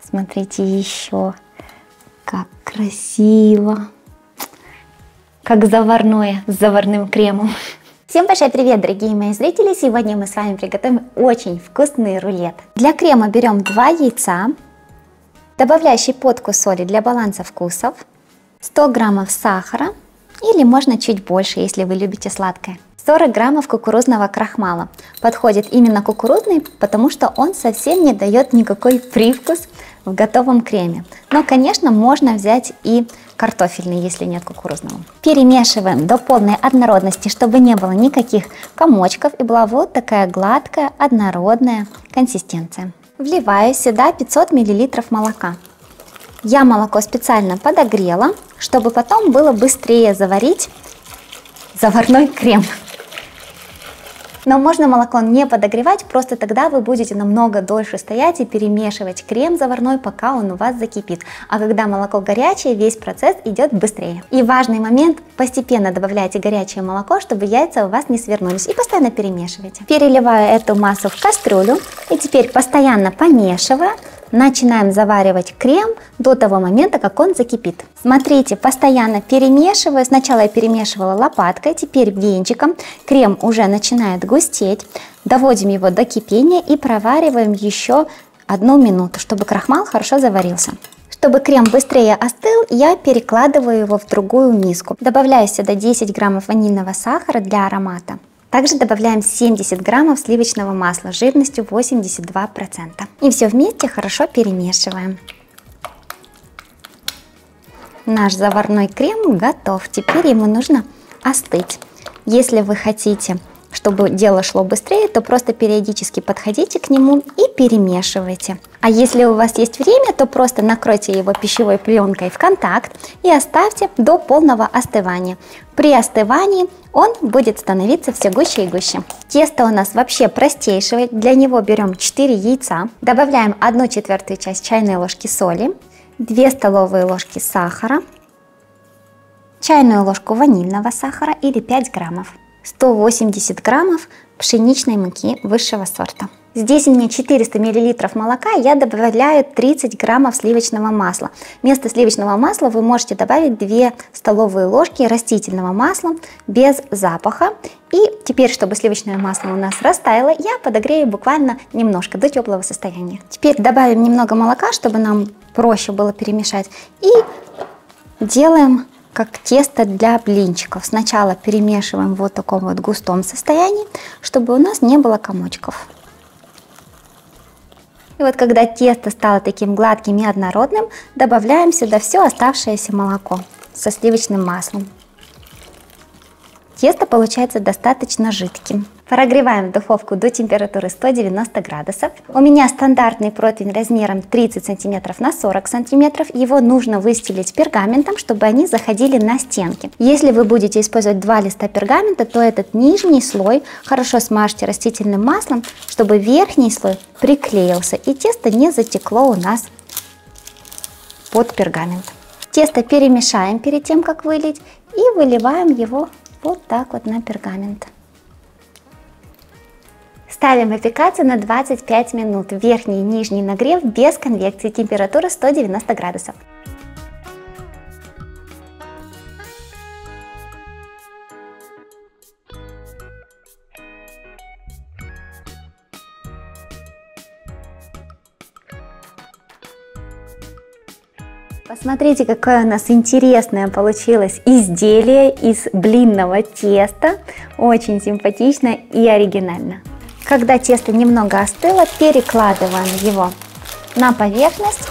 Смотрите, еще как красиво, как заварное с заварным кремом. Всем большой привет, дорогие мои зрители! Сегодня мы с вами приготовим очень вкусный рулет. Для крема берем 2 яйца, добавляем щепотку соли для баланса вкусов, 100 граммов сахара или можно чуть больше, если вы любите сладкое. 40 граммов кукурузного крахмала. Подходит именно кукурузный, потому что он совсем не дает никакой привкус в готовом креме. Но, конечно, можно взять и картофельный, если нет кукурузного. Перемешиваем до полной однородности, чтобы не было никаких комочков и была вот такая гладкая, однородная консистенция. Вливаю сюда 500 мл молока. Я молоко специально подогрела, чтобы потом было быстрее заварить заварной крем. Но можно молоко не подогревать, просто тогда вы будете намного дольше стоять и перемешивать крем заварной, пока он у вас закипит. А когда молоко горячее, весь процесс идет быстрее. И важный момент, постепенно добавляйте горячее молоко, чтобы яйца у вас не свернулись, и постоянно перемешивайте. Переливаю эту массу в кастрюлю и теперь постоянно помешивая, начинаем заваривать крем до того момента, как он закипит. Смотрите, постоянно перемешиваю. Сначала я перемешивала лопаткой, теперь венчиком. Крем уже начинает густеть. Доводим его до кипения и провариваем еще 1 минуту, чтобы крахмал хорошо заварился. Чтобы крем быстрее остыл, я перекладываю его в другую миску. Добавляю сюда 10 граммов ванильного сахара для аромата. Также добавляем 70 граммов сливочного масла жирностью 82%. И все вместе хорошо перемешиваем. Наш заварной крем готов. Теперь ему нужно остыть. Если вы хотите, чтобы дело шло быстрее, то просто периодически подходите к нему и перемешивайте. А если у вас есть время, то просто накройте его пищевой пленкой в контакт и оставьте до полного остывания. При остывании он будет становиться все гуще и гуще. Тесто у нас вообще простейшее. Для него берем 4 яйца, добавляем 1/4 часть чайной ложки соли, 2 столовые ложки сахара, чайную ложку ванильного сахара или 5 граммов, 180 граммов пшеничной муки высшего сорта. Здесь у меня 400 мл молока, я добавляю 30 граммов сливочного масла. Вместо сливочного масла вы можете добавить 2 столовые ложки растительного масла без запаха. И теперь, чтобы сливочное масло у нас растаяло, я подогрею буквально немножко до теплого состояния. Теперь добавим немного молока, чтобы нам проще было перемешать. И делаем как тесто для блинчиков. Сначала перемешиваем в вот таком вот густом состоянии, чтобы у нас не было комочков. И вот когда тесто стало таким гладким и однородным, добавляем сюда все оставшееся молоко со сливочным маслом. Тесто получается достаточно жидким. Прогреваем духовку до температуры 190 градусов. У меня стандартный противень размером 30 см на 40 см. Его нужно выстелить пергаментом, чтобы они заходили на стенки. Если вы будете использовать 2 листа пергамента, то этот нижний слой хорошо смажьте растительным маслом, чтобы верхний слой приклеился и тесто не затекло у нас под пергамент. Тесто перемешаем перед тем, как вылить, и выливаем его вот так вот на пергамент. Ставим выпекаться на 25 минут. Верхний и нижний нагрев без конвекции. Температура 190 градусов. Посмотрите, какое у нас интересное получилось изделие из блинного теста. Очень симпатично и оригинально. Когда тесто немного остыло, перекладываем его на поверхность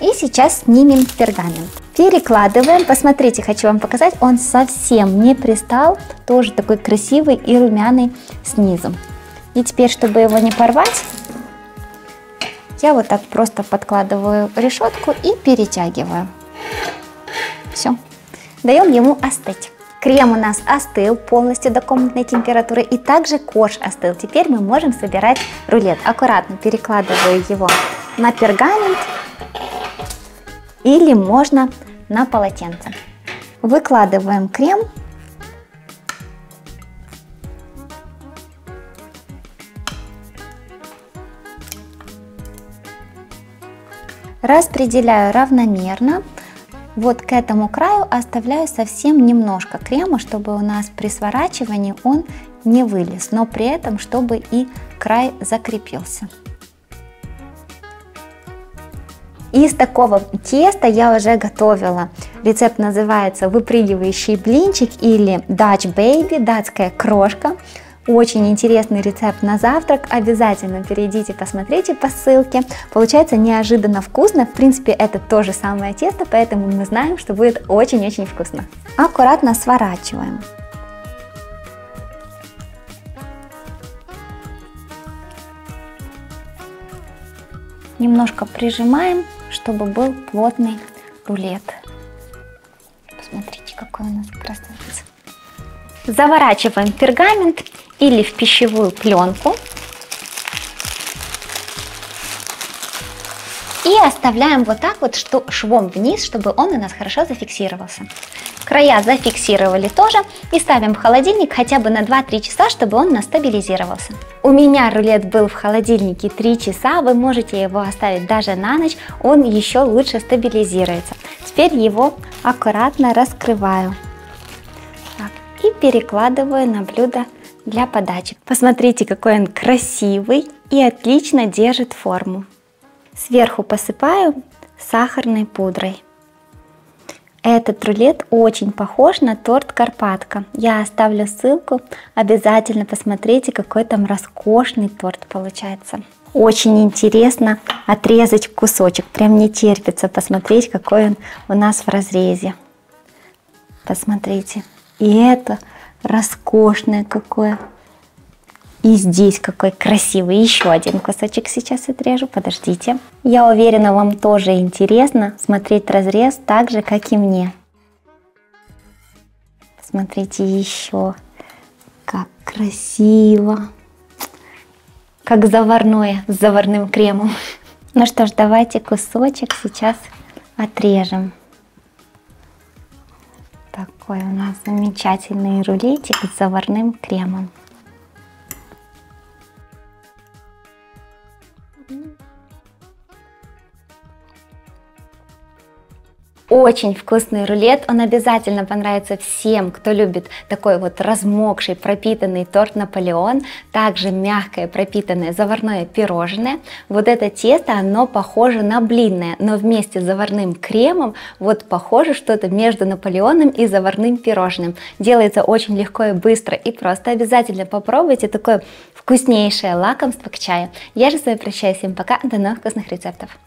и сейчас снимем пергамент. Перекладываем, посмотрите, хочу вам показать, он совсем не пристал, тоже такой красивый и румяный снизу. И теперь, чтобы его не порвать, я вот так просто подкладываю решетку и перетягиваю. Все, даем ему остыть. Крем у нас остыл полностью до комнатной температуры, и также корж остыл. Теперь мы можем собирать рулет. Аккуратно перекладываю его на пергамент или можно на полотенце. Выкладываем крем. Распределяю равномерно. Вот к этому краю оставляю совсем немножко крема, чтобы у нас при сворачивании он не вылез, но при этом, чтобы и край закрепился. Из такого теста я уже готовила. Рецепт называется выпрыгивающий блинчик или Dutch Baby, датская крошка. Очень интересный рецепт на завтрак. Обязательно перейдите, посмотрите по ссылке. Получается неожиданно вкусно. В принципе, это то же самое тесто, поэтому мы знаем, что будет очень-очень вкусно. Аккуратно сворачиваем. Немножко прижимаем, чтобы был плотный рулет. Посмотрите, какой у нас красавец. Заворачиваем в пергамент или в пищевую пленку и оставляем вот так вот швом вниз, чтобы он у нас хорошо зафиксировался. Края зафиксировали тоже и ставим в холодильник хотя бы на 2-3 часа, чтобы он у нас стабилизировался. У меня рулет был в холодильнике 3 часа, вы можете его оставить даже на ночь, он еще лучше стабилизируется. Теперь его аккуратно раскрываю так, и перекладываю на блюдо для подачи. Посмотрите, какой он красивый и отлично держит форму. Сверху посыпаю сахарной пудрой. Этот рулет очень похож на торт Карпатка. Я оставлю ссылку, обязательно посмотрите, какой там роскошный торт получается. Очень интересно отрезать кусочек, прям не терпится посмотреть, какой он у нас в разрезе. Посмотрите, и это роскошное какое. И здесь какой красивый. Еще один кусочек сейчас отрежу, подождите. Я уверена, вам тоже интересно смотреть разрез так же, как и мне. Смотрите еще, как красиво. Как заварное, с заварным кремом. Ну что ж, давайте кусочек сейчас отрежем. Такой у нас замечательный рулетик с заварным кремом. Очень вкусный рулет, он обязательно понравится всем, кто любит такой вот размокший, пропитанный торт Наполеон, также мягкое, пропитанное заварное пирожное. Вот это тесто, оно похоже на блинное, но вместе с заварным кремом вот похоже что-то между Наполеоном и заварным пирожным. Делается очень легко и быстро и просто. Обязательно попробуйте такое вкуснейшее лакомство к чаю. Я же с вами прощаюсь, всем пока, до новых вкусных рецептов.